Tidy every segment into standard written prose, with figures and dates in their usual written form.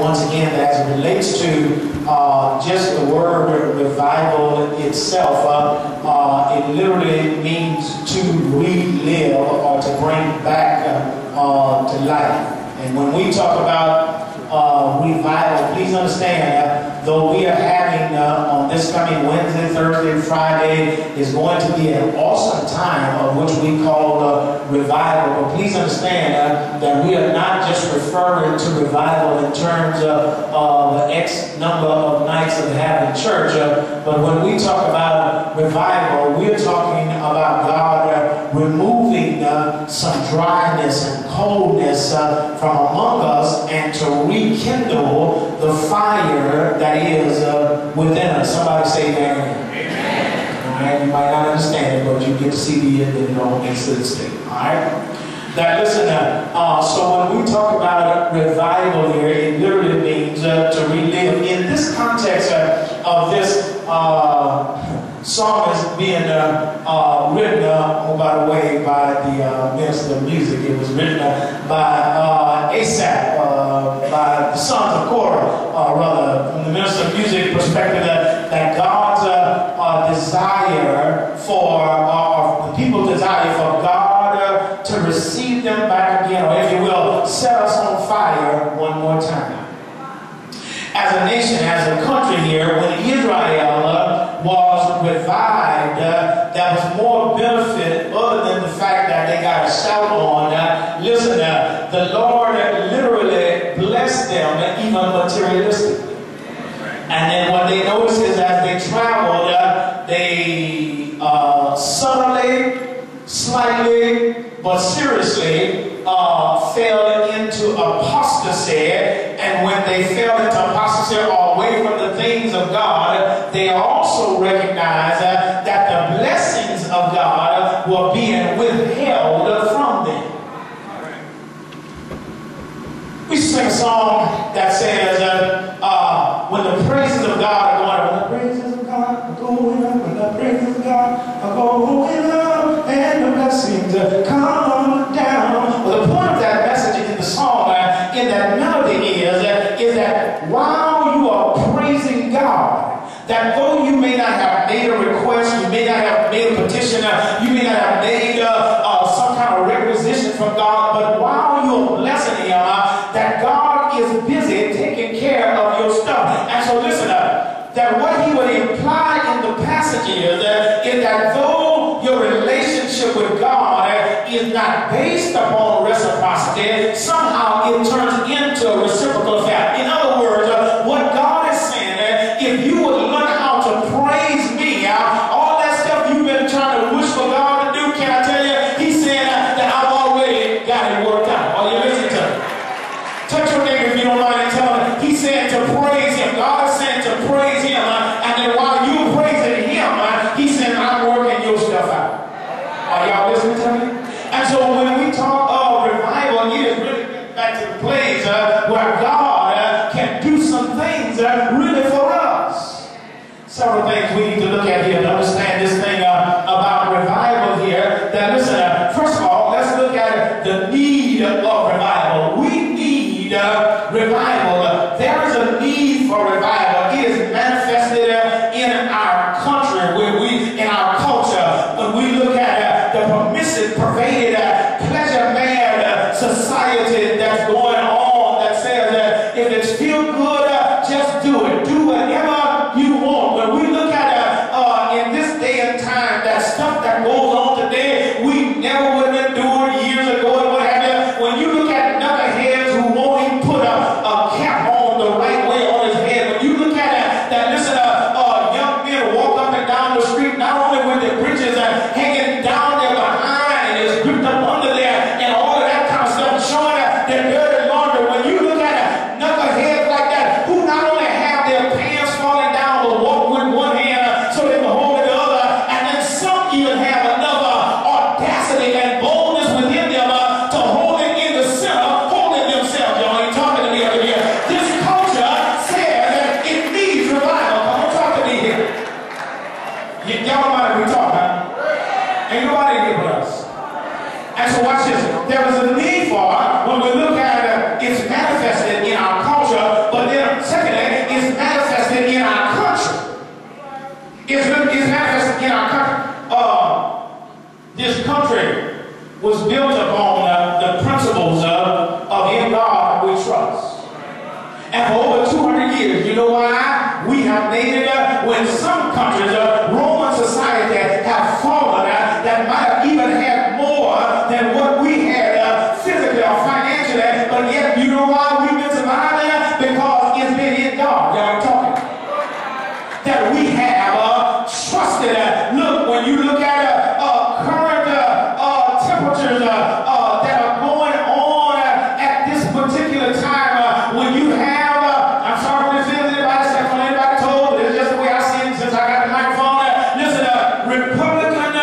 Once again, as it relates to just the word revival itself, it literally means to relive or to bring back to life. And when we talk about revival, please understand, though we are having on this coming Wednesday, Thursday, Friday, is going to be an awesome time of which we call revival. But please understand that we are not just referring to revival in terms of X number of nights of having church, but when we talk about revival, we are talking about God removing some dryness and coldness from among us and to rekindle the fire that is within us. Somebody say amen. Alright, you might not understand it, but you get to see the end of it on next to the state. Alright? Now listen, so when we talk about revival here, it literally means to relive. In this context of this song is being written, oh, by the way, by the minister of music. It was written by Asaph, by the sons of Korah, rather, from the minister of music perspective, that God's desire for, or the people's desire for God to receive them back again, or if you will, set us on fire one more time. As a nation, as a country here, when Israel was revived, that was more benefit other than the fact that they got a shout on. Listen, the Lord literally blessed them, even materialistically. And then what they noticed is as they traveled, they subtly, slightly, but seriously fell into apostasy. And when they fell into apostasy or away from the things of God, they also recognized that the blessings of God were being withheld from them. We sing a song that says, when the praises of God are going, when the praises of God are going up, when the praises of God are going up, and the blessings come down. Well, the point of that message in the song, in that melody is that while you are praising God, that though you may not have made a request, you may not have made a petition, you may not have made some kind of requisition from God, but while you're blessing Him, that God is busy taking care of your stuff. And so listen, that what He would imply in the passage is that though your relationship with God is not based upon reciprocity, somehow it turns into a reciprocal affair. In other words, what God is saying, if you would learn how to praise me, all that stuff you've been trying to wish for God to do, can I tell you, He's saying that I've already got it worked out. Are you listening to me? Touch your neighbor if you don't mind and tell him. He's saying to praise Him. God is saying to praise Him. And then while you're praising Him, He's saying, I'm working your stuff out. Are y'all listening to me? And so when we talk of revival, it is really back to the place where God can do some things really for us. Several things we need to look at here to understand this thing about revival here. That listen, first of all, let's look at the need of revival. We need revival. There is a need for revival. It is manifested in our country, in our culture. When we look at the permissive, pervaded, pleasure-mad society that's going on, that says that if it's feel good, just do it. Do whatever you want. When we look at in this day and time, that stuff that goes on today, we never would have endured years ago and what have you. When you look at knuckleheads who won't even put a cap on the right way on his head, when you look at that, listen, young men walk up and down the street, not only with their britches hanging down their behind and it's gripped up under there and all of that kind of stuff, showing their dirty laundry. When you look at knuckleheads like that, who not only have their pants falling was built upon the principles of in God we trust. And for over 200 years, you know why? We have made it when some countries, Roman society, have fallen, that might have even had more than what we had physically or financially, but yet you know why we've been surviving? Because it's been in God. Y'all talking? That we have trusted. Look, when you look at current temperatures that are going on at this particular time, when you have, I'm sorry for this, anybody, second anybody told, but it's just the way I see it since I got the microphone. Listen, Republican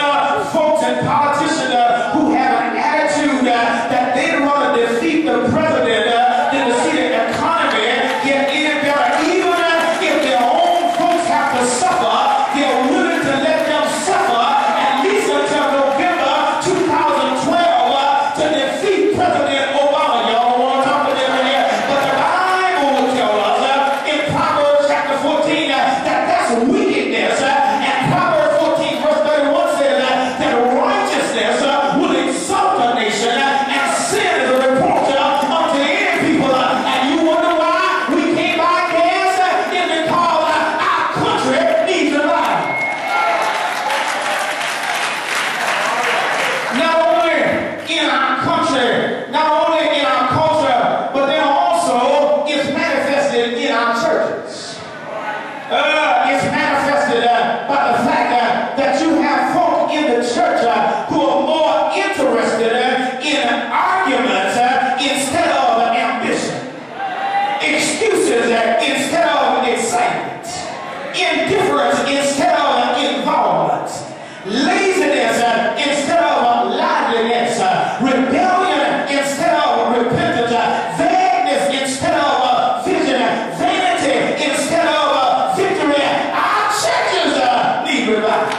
folks and politicians who have an attitude that they'd rather defeat the president than to see the economy get any better. Even if their own folks have to suffer, they're willing to let them suffer at least until November 2012 to defeat President Obama. Y'all don't want to talk to them here, but the Bible will tell us in Proverbs chapter 14 that that's wickedness. And Proverbs 14 verse 31 says that righteousness will exalt a nation and sin is a reproach unto any people. And you wonder why we can't buy gas? It's because our country needs a life. Not only in our country, not only in our culture, but then also it's manifested in our churches. It's manifested by the fact that you have folk in the church who are more interested in arguments instead of ambition, excuses instead of excitement, indifference instead of involvement, laziness instead of liveliness, rebellion instead of repentance, vagueness instead of vision, vanity instead of victory. Our churches need revival.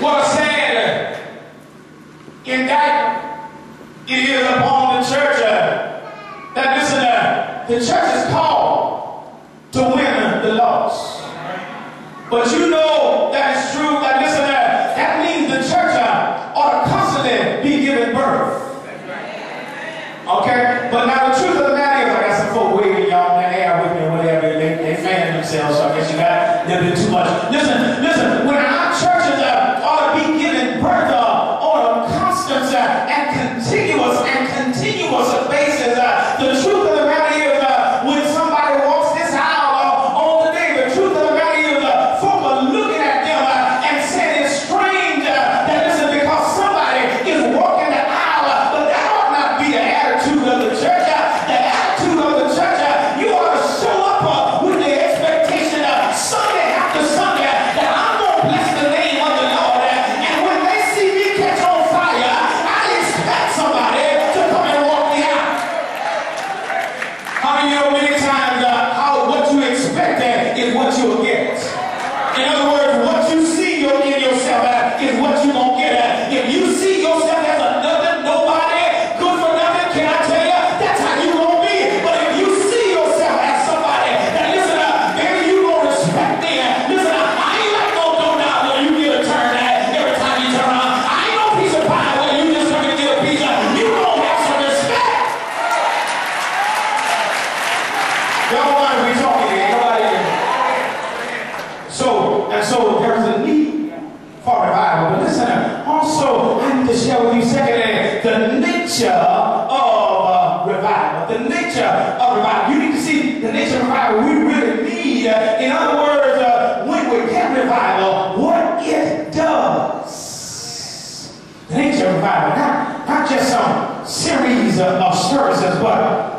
What a sad indictment it is upon the church that, listen, the church is called to win the lost. But you know that it's true that, listen, that means the church ought to constantly be giving birth. Okay? But now the truth of the matter is, I got some folk waving y'all in the air with me or whatever. They fan themselves, so I guess you got a little bit too much. Listen, when our churches ought to be giving birth on a constant and continuous basis, the truth of the matter is, when somebody walks this aisle on the day, the truth of the matter is, folk are looking at them and saying it's strange that, listen, because somebody is walking the aisle, but that ought not be the attitude of the church. The attitude of the church, you ought to show up with the expectation Sunday after Sunday that I'm going to bless the name of the Lord. And when they see me catch on fire, I expect somebody to come and walk me out. How many know many times what you expect is what you'll get? In other words, what you see in yourself is what you're going to get. If you see yourself as a nothing, nobody, good for nothing, can I tell you, that's how you're going to be. But if you see yourself as somebody that, listen, baby, you're going to respect me. Listen, I ain't like no donut where you get a turn every time you turn on. I ain't no piece of pie where you just come and get a piece of. You going to have some respect. Y'all mind we talking here? Nobody here. So there's a need for revival. But listen, also I need to share with you secondly the nature of revival. The nature of revival. You need to see the nature of revival we really need. In other words, when we get revival, what it does. The nature of revival. Not just some series of services, but